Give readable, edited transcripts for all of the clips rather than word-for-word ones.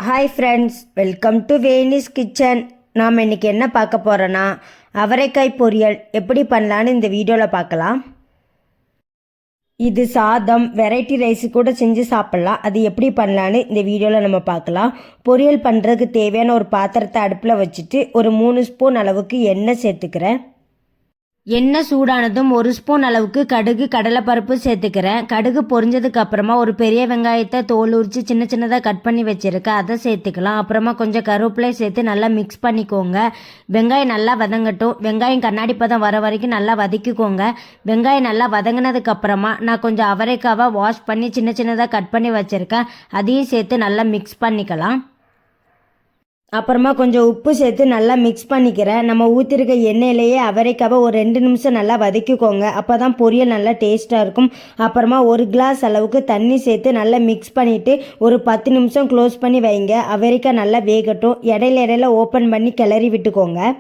Hi friends, welcome to Veni's kitchen. நாம் இன்றைக்கி என்ன பார்க்க போகிறோன்னா, அவரைக்காய் பொரியல் எப்படி பண்ணலான்னு இந்த வீடியோவில் பார்க்கலாம். இது சாதம், வெரைட்டி ரைஸு கூட செஞ்சு சாப்பிட்லாம். அது எப்படி பண்ணலான்னு இந்த வீடியோவில் நம்ம பார்க்கலாம். பொரியல் பண்ணுறதுக்கு தேவையான ஒரு பாத்திரத்தை அடுப்பில் வச்சுட்டு ஒரு 3 ஸ்பூன் அளவுக்கு எண்ணெய் சேர்த்துக்கிறேன். எண்ணெய் சூடானதும் 1 ஸ்பூன் அளவுக்கு கடுகு, கடலைப்பருப்பு சேர்த்துக்கிறேன். கடுகு பொரிஞ்சதுக்கு அப்புறமா ஒரு பெரிய வெங்காயத்தை தோல் உரித்து சின்ன சின்னதாக கட் பண்ணி வச்சுருக்கேன், அதை சேர்த்துக்கலாம். அப்புறமா கொஞ்சம் கருவேப்பிலை சேர்த்து நல்லா மிக்ஸ் பண்ணிக்கோங்க. வெங்காயம் நல்லா வதங்கட்டும். வெங்காயம் கண்ணாடி பதம் வர வரைக்கும் நல்லா வதக்கிக்கோங்க. வெங்காயம் நல்லா வதங்கினதுக்கு அப்புறமா நான் கொஞ்சம் அவரைக்காவை வாஷ் பண்ணி சின்ன சின்னதாக கட் பண்ணி வச்சுருக்கேன், அதையும் சேர்த்து நல்லா மிக்ஸ் பண்ணிக்கலாம். அப்புறமா கொஞ்சம் உப்பு சேர்த்து நல்லா மிக்ஸ் பண்ணிக்கிறேன். நம்ம ஊற்றிருக்க எண்ணெயிலேயே அவரைக்காவை ஒரு 2 நிமிஷம் நல்லா வதக்கிக்கோங்க. அப்போ தான் பொரியல் நல்லா டேஸ்ட்டாக இருக்கும். அப்புறமா 1 கிளாஸ் அளவுக்கு தண்ணி சேர்த்து நல்லா மிக்ஸ் பண்ணிவிட்டு ஒரு 10 நிமிஷம் க்ளோஸ் பண்ணி வைங்க. அவரைக்காய் நல்லா வேகட்டும். இடையில ஓப்பன் பண்ணி கிளறி விட்டுக்கோங்க.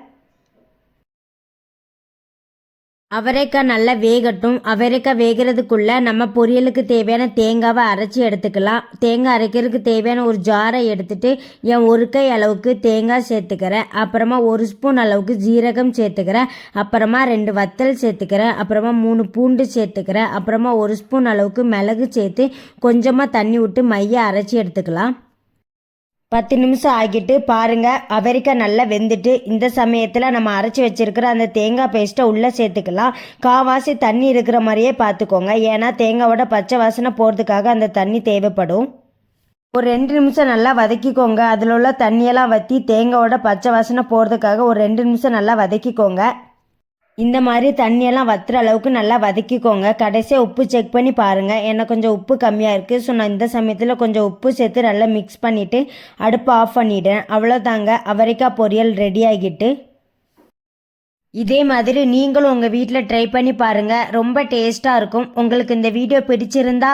அவரைக்காய் நல்லா வேகட்டும். அவரைக்காய் வேகிறதுக்குள்ளே நம்ம பொரியலுக்கு தேவையான தேங்காவை அரைச்சி எடுத்துக்கலாம். தேங்காய் அரைக்கிறதுக்கு தேவையான ஒரு ஜாரை எடுத்துகிட்டு என் 1 கை அளவுக்கு தேங்காய் சேர்த்துக்கிறேன். அப்புறமா 1 ஸ்பூன் அளவுக்கு ஜீரகம் சேர்த்துக்கிறேன். அப்புறமா 2 வத்தல் சேர்த்துக்கிறேன். அப்புறமா 3 பூண்டு சேர்த்துக்கிறேன். அப்புறமா 1 ஸ்பூன் அளவுக்கு மிளகு சேர்த்து கொஞ்சமாக தண்ணி விட்டு மைய அரைச்சி எடுத்துக்கலாம். 10 நிமிஷம் ஆகிட்டு பாருங்கள், அவரைக்காய் நல்லா வெந்துட்டு இந்த சமயத்தில் நம்ம அரைச்சி வச்சுருக்கிற அந்த தேங்காய் பேஸ்ட்டை உள்ளே சேர்த்துக்கலாம். காவாசி தண்ணி இருக்கிற மாதிரியே பார்த்துக்கோங்க, ஏன்னா தேங்காயோட பச்சை வாசனை போகிறதுக்காக அந்த தண்ணி தேவைப்படும். ஒரு 2 நிமிஷம் நல்லா வதக்கிக்கோங்க. அதில் உள்ள தண்ணியெல்லாம் வற்றி தேங்காயோட பச்சை வாசனை போகிறதுக்காக ஒரு 2 நிமிஷம் நல்லா வதக்கிக்கோங்க. இந்த மாதிரி தண்ணியெல்லாம் வத்துற அளவுக்கு நல்லா வதக்கிக்கோங்க. கடைசியாக உப்பு செக் பண்ணி பாருங்கள், எனக்கு கொஞ்சம் உப்பு கம்மியாக இருக்குது. ஸோ நான் இந்த சமயத்தில் கொஞ்சம் உப்பு சேர்த்து நல்லா மிக்ஸ் பண்ணிவிட்டு அடுப்பு ஆஃப் பண்ணிவிடுறேன். அவ்வளோதாங்க, அவரைக்காய் பொரியல் ரெடி ஆகிட்டு. இதே மாதிரி நீங்களும் உங்கள் வீட்டில் ட்ரை பண்ணி பாருங்கள், ரொம்ப டேஸ்ட்டாக இருக்கும். உங்களுக்கு இந்த வீடியோ பிடிச்சிருந்தா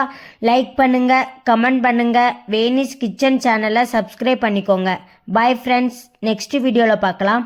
லைக் பண்ணுங்கள், கமெண்ட் பண்ணுங்கள், வேனிஸ் கிச்சன் சேனலை சப்ஸ்கிரைப் பண்ணிக்கோங்க. பாய் ஃப்ரெண்ட்ஸ், நெக்ஸ்ட் வீடியோவில் பார்க்கலாம்.